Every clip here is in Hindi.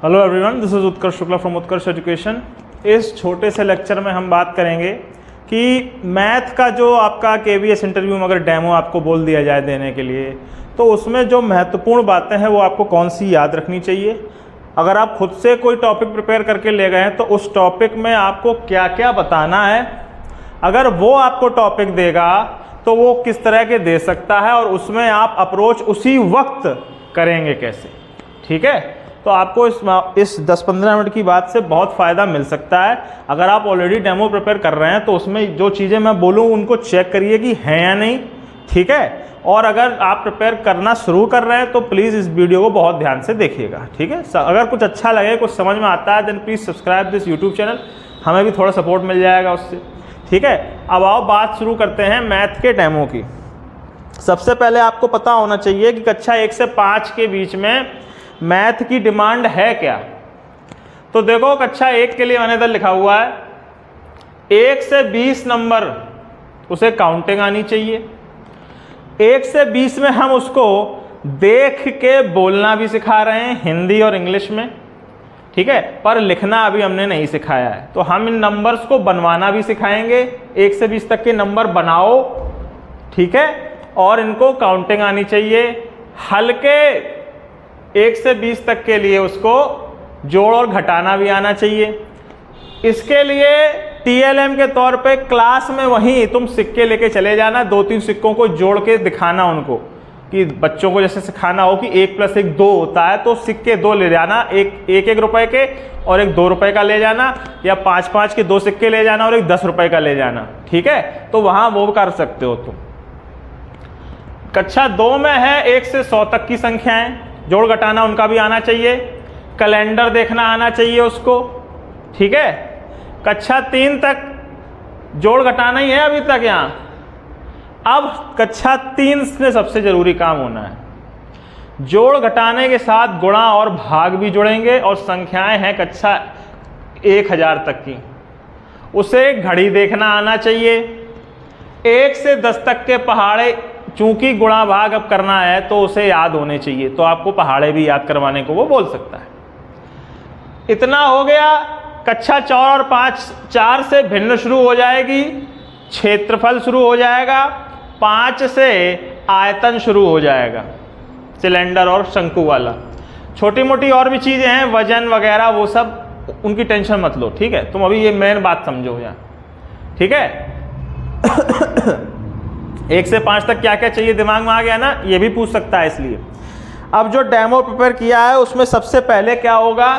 Hello everyone, this is Utkarsh Shukla from Utkarsh education. इस छोटे से लेक्चर में हम बात करेंगे कि मैथ का जो आपका केवीएस इंटरव्यू में अगर डेमो आपको बोल दिया जाए देने के लिए, तो उसमें जो महत्वपूर्ण बातें हैं वो आपको कौन सी याद रखनी चाहिए। अगर आप खुद से कोई टॉपिक प्रिपेयर करके ले गए हैं तो उस टॉपिक में आपको क्या क्या बताना है। अगर वो आपको टॉपिक देगा तो वो किस तरह के दे सकता है और उसमें आप अप्रोच उसी वक्त करेंगे कैसे। ठीक है, तो आपको इस 10-15 मिनट की बात से बहुत फ़ायदा मिल सकता है। अगर आप ऑलरेडी डेमो प्रिपेयर कर रहे हैं तो उसमें जो चीज़ें मैं बोलूँ उनको चेक करिए कि हैं या नहीं। ठीक है, और अगर आप प्रिपेयर करना शुरू कर रहे हैं तो प्लीज़ इस वीडियो को बहुत ध्यान से देखिएगा। ठीक है, अगर कुछ अच्छा लगे, कुछ समझ में आता है, then please subscribe this YouTube channel, हमें भी थोड़ा सपोर्ट मिल जाएगा उससे। ठीक है, अब आओ बात शुरू करते हैं मैथ के डेमो की। सबसे पहले आपको पता होना चाहिए कि कक्षा 1 से 5 के बीच में मैथ की डिमांड है क्या। तो देखो, कक्षा 1 के लिए मैंने इधर लिखा हुआ है 1 से 20 नंबर उसे काउंटिंग आनी चाहिए। 1 से 20 में हम उसको देख के बोलना भी सिखा रहे हैं, हिंदी और इंग्लिश में। ठीक है, पर लिखना अभी हमने नहीं सिखाया है। तो हम इन नंबर्स को बनवाना भी सिखाएंगे। 1 से 20 तक के नंबर बनाओ, ठीक है, और इनको काउंटिंग आनी चाहिए। हल्के 1 से 20 तक के लिए उसको जोड़ और घटाना भी आना चाहिए। इसके लिए TLM के तौर पे क्लास में वहीं तुम सिक्के लेके चले जाना, 2-3 सिक्कों को जोड़ के दिखाना उनको, कि बच्चों को जैसे सिखाना हो कि 1 + 1 2 होता है, तो सिक्के 2 ले जाना, एक रुपए के और एक 2 रुपए का ले जाना, या 5-5 के 2 सिक्के ले जाना और एक 10 रुपए का ले जाना। ठीक है, तो वहां वो कर सकते हो तुम। कक्षा 2 में है 1 से 100 तक की संख्याएं, जोड़ घटाना उनका भी आना चाहिए। कैलेंडर देखना आना चाहिए उसको। ठीक है, कक्षा 3 तक जोड़ घटाना ही है अभी तक यहाँ। अब कक्षा 3 में सबसे जरूरी काम होना है, जोड़ घटाने के साथ गुणा और भाग भी जुड़ेंगे, और संख्याएं हैं कक्षा 1000 तक की। उसे घड़ी देखना आना चाहिए। 1 से 10 तक के पहाड़े, चूंकि गुणा भाग अब करना है तो उसे याद होने चाहिए, तो आपको पहाड़े भी याद करवाने को वो बोल सकता है। इतना हो गया। कक्षा 4 और 4 से भिन्न शुरू हो जाएगी, क्षेत्रफल शुरू हो जाएगा। 5 से आयतन शुरू हो जाएगा, सिलेंडर और शंकु वाला। छोटी मोटी और भी चीजें हैं, वजन वगैरह, वो सब उनकी टेंशन मत लो। ठीक है, तुम अभी ये मेन बात समझो यहाँ। ठीक है, 1 से 5 तक क्या क्या चाहिए दिमाग में आ गया ना, ये भी पूछ सकता है। इसलिए अब जो डेमो प्रिपेयर किया है उसमें सबसे पहले क्या होगा,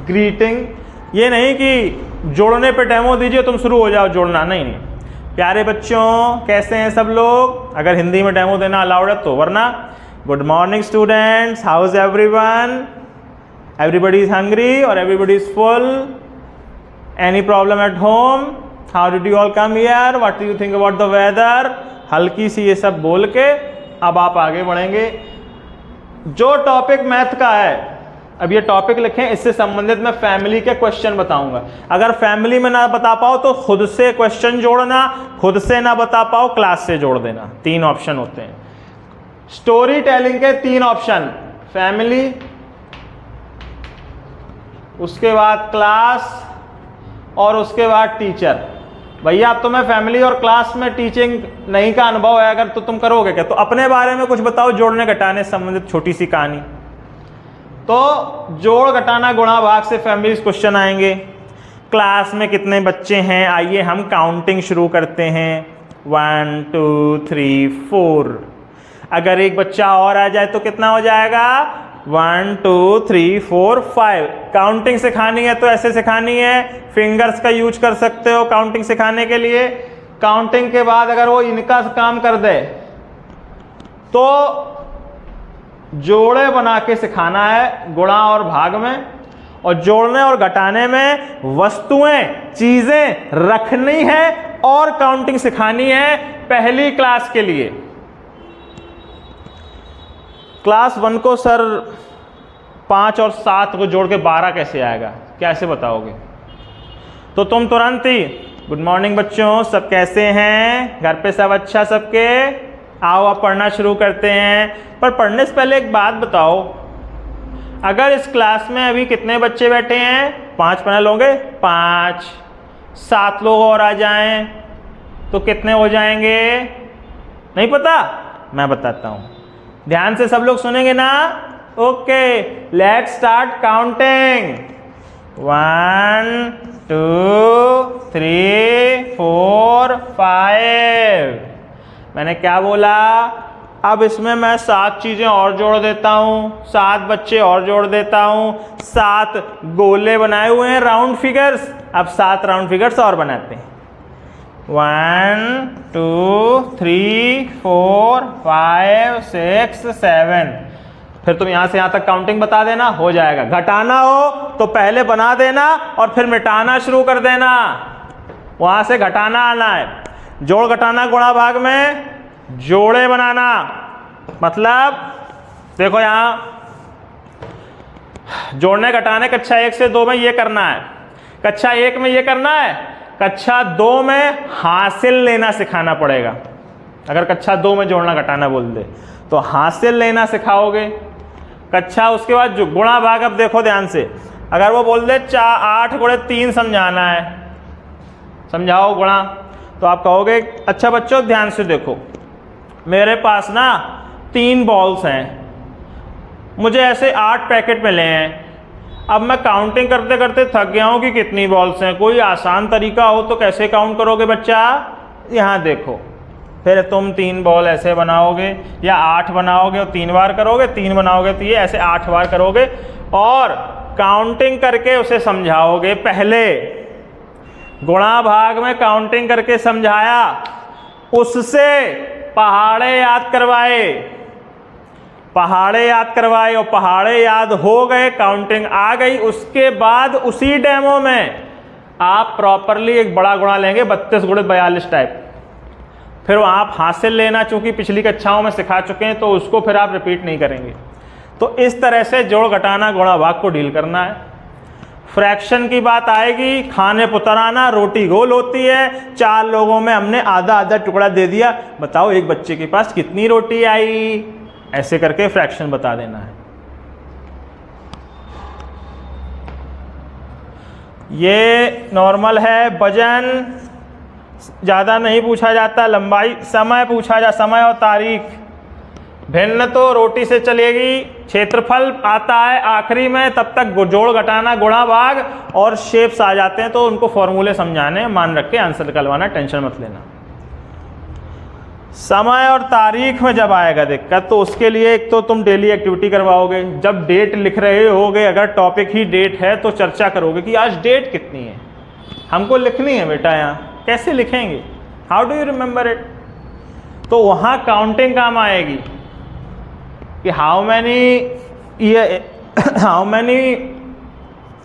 ग्रीटिंग। ये नहीं कि जोड़ने पे डेमो दीजिए तुम शुरू हो जाओ जोड़ना, नहीं। प्यारे बच्चों, कैसे हैं सब लोग, अगर हिंदी में डेमो देना अलाउड है तो, वरना good morning students, how is everyone, everybody is hungry और everybody is full, any problem at home, how did you all come here, what do you think about the weather. हल्की सी ये सब बोल के अब आप आगे बढ़ेंगे। जो टॉपिक मैथ का है, अब ये टॉपिक लिखें, इससे संबंधित मैं फैमिली के क्वेश्चन बताऊंगा। अगर फैमिली में ना बता पाओ तो खुद से क्वेश्चन जोड़ना, खुद से ना बता पाओ क्लास से जोड़ देना। 3 ऑप्शन होते हैं स्टोरी टेलिंग के। 3 ऑप्शन, फैमिली, उसके बाद क्लास और उसके बाद टीचर। भैया अब तुम्हें फैमिली और क्लास में टीचिंग नहीं का अनुभव है अगर, तो तुम करोगे क्या। तो अपने बारे में कुछ बताओ, जोड़ने घटाने से संबंधित छोटी सी कहानी। तो जोड़ घटाना गुणा भाग से फैमिली क्वेश्चन आएंगे। क्लास में कितने बच्चे हैं, आइए हम काउंटिंग शुरू करते हैं। 1 2 3 4। अगर एक बच्चा और आ जाए तो कितना हो जाएगा, 1 2 3 4 5। काउंटिंग सिखानी है तो ऐसे सिखानी है, फिंगर्स का यूज कर सकते हो काउंटिंग सिखाने के लिए। काउंटिंग के बाद अगर वो इनका काम कर दे तो जोड़े बना के सिखाना है गुणा और भाग में, और जोड़ने और घटाने में वस्तुएं, चीजें रखनी है और काउंटिंग सिखानी है पहली क्लास के लिए। क्लास 1 को सर 5 और 7 को जोड़ के 12 कैसे आएगा, कैसे बताओगे। तो तुम तुरंत ही गुड मॉर्निंग बच्चों, सब कैसे हैं, घर पे सब अच्छा सबके, आओ आप पढ़ना शुरू करते हैं। पर पढ़ने से पहले एक बात बताओ, अगर इस क्लास में अभी कितने बच्चे बैठे हैं, 5 पैनल होंगे, 5, 7 लोग और आ जाएं तो कितने हो जाएंगे, नहीं पता, मैं बताता हूं, ध्यान से सब लोग सुनेंगे ना। Okay, let's start counting. 1 2 3 4 5। मैंने क्या बोला, अब इसमें मैं 7 चीजें और जोड़ देता हूं, 7 बच्चे और जोड़ देता हूं, 7 गोले बनाए हुए हैं राउंड फिगर्स, अब 7 राउंड फिगर्स और बनाते हैं। 1 2 3 4 5 6 7। फिर तुम यहां से यहां तक काउंटिंग बता देना, हो जाएगा। घटाना हो तो पहले बना देना और फिर मिटाना शुरू कर देना, वहां से घटाना आना है। जोड़ घटाना गुणा भाग में जोड़े बनाना, मतलब देखो यहां जोड़ने घटाने कक्षा 1 से 2 में ये करना है, कक्षा 1 में ये करना है, कक्षा 2 में हासिल लेना सिखाना पड़ेगा। अगर कक्षा 2 में जोड़ना घटाना बोल दे तो हासिल लेना सिखाओगे। कक्षा उसके बाद जो गुणा भाग, अब देखो ध्यान से, अगर वो बोल दे 8 गुणे 3 समझाना है, समझाओ गुणा, तो आप कहोगे अच्छा बच्चों ध्यान से देखो, मेरे पास ना 3 बॉल्स हैं, मुझे ऐसे 8 पैकेट मिले हैं, अब मैं काउंटिंग करते करते थक गया हूं कि कितनी बॉल्स हैं। कोई आसान तरीका हो तो कैसे काउंट करोगे बच्चा, यहां देखो, फिर तुम 3 बॉल ऐसे बनाओगे या 8 बनाओगे और 3 बार करोगे, 3 बनाओगे तो ये ऐसे 8 बार करोगे और काउंटिंग करके उसे समझाओगे। पहले गुणा भाग में काउंटिंग करके समझाया, उससे पहाड़े याद करवाए, पहाड़े याद करवाए और पहाड़े याद हो गए, काउंटिंग आ गई। उसके बाद उसी डेमो में आप प्रॉपरली एक बड़ा गुणा लेंगे 32 गुणे 42 टाइप, फिर आप हासिल लेना, चूंकि पिछली कक्षाओं में सिखा चुके हैं तो उसको फिर आप रिपीट नहीं करेंगे। तो इस तरह से जोड़ घटाना गुणा भाग को डील करना है। फ्रैक्शन की बात आएगी, खाने पुतराना, रोटी गोल होती है, 4 लोगों में हमने आधा आधा टुकड़ा दे दिया, बताओ एक बच्चे के पास कितनी रोटी आई, ऐसे करके फ्रैक्शन बता देना है। ये नॉर्मल है, वजन ज़्यादा नहीं पूछा जाता, लंबाई, समय पूछा जा, समय और तारीख। भिन्न तो रोटी से चलेगी, क्षेत्रफल आता है आखिरी में, तब तक जोड़ घटाना गुणा भाग और शेप्स आ जाते हैं, तो उनको फॉर्मूले समझाने, मान रख के आंसर निकलवाना, टेंशन मत लेना। समय और तारीख में जब आएगा दिक्कत, तो उसके लिए एक तो तुम डेली एक्टिविटी करवाओगे, जब डेट लिख रहे होगे, अगर टॉपिक ही डेट है तो चर्चा करोगे कि आज डेट कितनी है, हमको लिखनी है बेटा, यहाँ कैसे लिखेंगे, how do you remember it. तो वहाँ काउंटिंग काम आएगी कि how many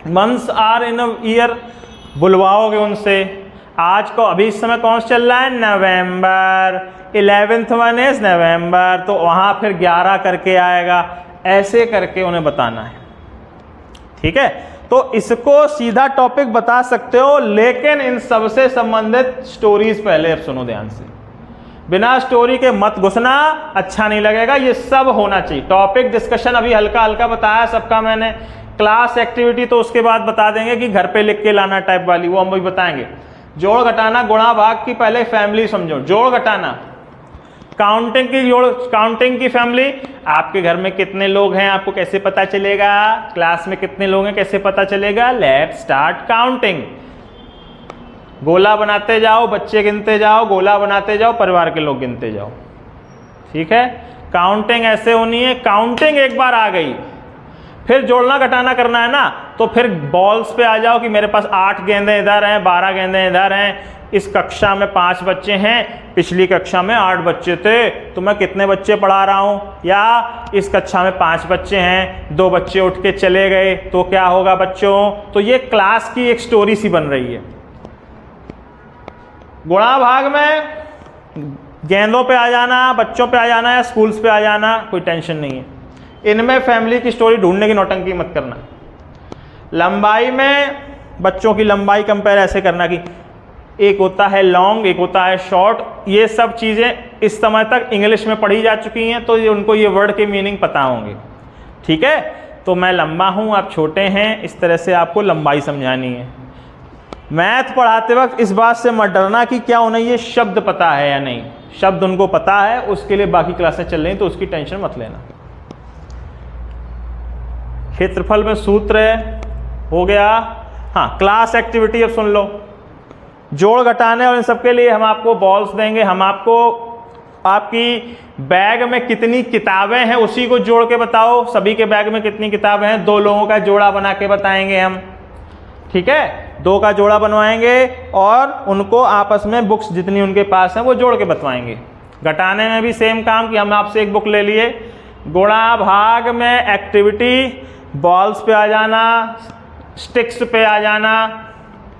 months are in a year, बुलवाओगे उनसे। आज को अभी इस समय कौन सा चल रहा है, नवंबर, 11th वन इज नवंबर, तो वहाँ फिर 11 करके आएगा, ऐसे करके उन्हें बताना है। ठीक है, तो इसको सीधा टॉपिक बता सकते हो, लेकिन इन सबसे संबंधित स्टोरीज पहले अब सुनो ध्यान से, बिना स्टोरी के मत घुसना, अच्छा नहीं लगेगा। ये सब होना चाहिए। टॉपिक डिस्कशन अभी हल्का हल्का बताया सबका मैंने, क्लास एक्टिविटी तो उसके बाद बता देंगे कि घर पे लिख के लाना टाइप वाली, वो हम भी बताएंगे। जोड़ घटाना गुणा भाग की पहले फैमिली समझो। जोड़ घटाना, काउंटिंग की जोड़, काउंटिंग की फैमिली, आपके घर में कितने लोग हैं आपको कैसे पता चलेगा, क्लास में कितने लोग हैं कैसे पता चलेगा। Let's start counting. गोला बनाते जाओ, बच्चे गिनते जाओ, गोला बनाते जाओ, परिवार के लोग गिनते जाओ। ठीक है, काउंटिंग ऐसे होनी है। काउंटिंग एक बार आ गई, फिर जोड़ना घटाना करना है ना, तो फिर बॉल्स पे आ जाओ कि मेरे पास 8 गेंदें इधर हैं, 12 गेंदें इधर हैं, इस कक्षा में 5 बच्चे हैं, पिछली कक्षा में 8 बच्चे थे, तो मैं कितने बच्चे पढ़ा रहा हूं, या इस कक्षा में 5 बच्चे हैं, 2 बच्चे उठ के चले गए, तो क्या होगा बच्चों। तो ये क्लास की एक स्टोरी सी बन रही है। गुणा भाग में गेंदों पे आ जाना, बच्चों पे आ जाना या स्कूल्स पे आ जाना, कोई टेंशन नहीं है। इनमें फैमिली की स्टोरी ढूंढने की नौटंकी मत करना। लंबाई में बच्चों की लंबाई कंपेयर ऐसे करना कि एक होता है लॉन्ग, एक होता है शॉर्ट। ये सब चीज़ें इस समय तक इंग्लिश में पढ़ी जा चुकी हैं, तो उनको ये वर्ड के मीनिंग पता होंगे। ठीक है, तो मैं लंबा हूँ, आप छोटे हैं, इस तरह से आपको लंबाई समझानी है। मैथ पढ़ाते वक्त इस बात से मत डरना कि क्या उन्हें ये शब्द पता है या नहीं। शब्द उनको पता है, उसके लिए बाकी क्लासें चल रही, तो उसकी टेंशन मत लेना। क्षेत्रफल में सूत्र है, हो गया। हाँ, क्लास एक्टिविटी अब सुन लो। जोड़ घटाने और इन सब के लिए हम आपको बॉल्स देंगे। हम आपको आपकी बैग में कितनी किताबें हैं उसी को जोड़ के बताओ। सभी के बैग में कितनी किताबें हैं, 2 लोगों का जोड़ा बना के बताएंगे हम, ठीक है। 2 का जोड़ा बनवाएंगे और उनको आपस में बुक्स जितनी उनके पास हैं वो जोड़ के बतवाएंगे। घटाने में भी सेम काम कि हम आपसे एक बुक ले लिए। गुणा भाग में एक्टिविटी बॉल्स पे आ जाना, स्टिक्स पे आ जाना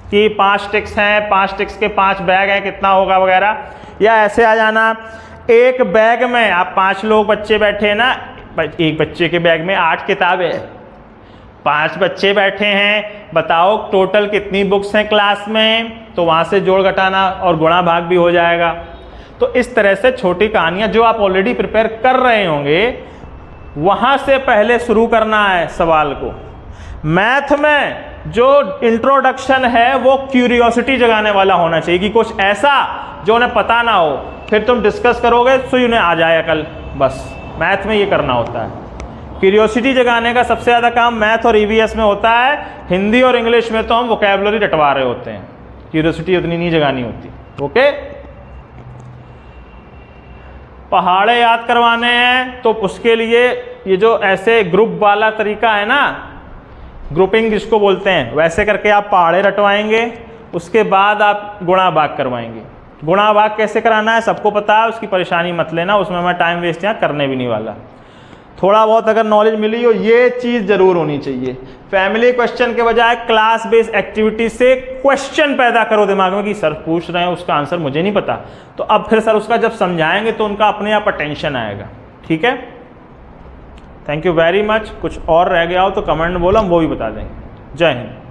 कि 5 स्टिक्स हैं, 5 स्टिक्स के 5 बैग हैं, कितना होगा वगैरह, या ऐसे आ जाना एक बैग में आप 5 लोग बच्चे बैठे हैं ना, एक बच्चे के बैग में 8 किताबें हैं, 5 बच्चे बैठे हैं, बताओ टोटल कितनी बुक्स हैं क्लास में। तो वहाँ से जोड़ घटाना और गुणा भाग भी हो जाएगा। तो इस तरह से छोटी कहानियाँ जो आप ऑलरेडी प्रिपेयर कर रहे होंगे वहाँ से पहले शुरू करना है सवाल को। मैथ में जो इंट्रोडक्शन है वो क्यूरियोसिटी जगाने वाला होना चाहिए कि कुछ ऐसा जो उन्हें पता ना हो, फिर तुम डिस्कस करोगे तो उन्हें आ जाए कल। बस मैथ में ये करना होता है। क्यूरियोसिटी जगाने का सबसे ज़्यादा काम मैथ और ईवीएस में होता है। हिंदी और इंग्लिश में तो हम वोकैबुलरी रटवा रहे होते हैं, क्यूरियोसिटी उतनी नहीं जगानी होती। ओके, पहाड़े याद करवाने हैं तो उसके लिए ये जो ऐसे ग्रुप वाला तरीका है ना, ग्रुपिंग जिसको बोलते हैं, वैसे करके आप पहाड़े रटवाएंगे। उसके बाद आप गुणा भाग करवाएंगे। गुणा भाग कैसे कराना है सबको पता है, उसकी परेशानी मत लेना, उसमें मैं टाइम वेस्ट यहाँ करने भी नहीं वाला। थोड़ा बहुत अगर नॉलेज मिली हो, ये चीज़ ज़रूर होनी चाहिए। फैमिली क्वेश्चन के बजाय क्लास बेस्ड एक्टिविटी से क्वेश्चन पैदा करो दिमाग में कि सर पूछ रहे हैं, उसका आंसर मुझे नहीं पता। तो अब फिर सर उसका जब समझाएंगे तो उनका अपने आप अटेंशन आएगा। ठीक है, थैंक यू वेरी मच। कुछ और रह गया हो तो कमेंट में बोलो, हम वो भी बता देंगे। जय हिंद।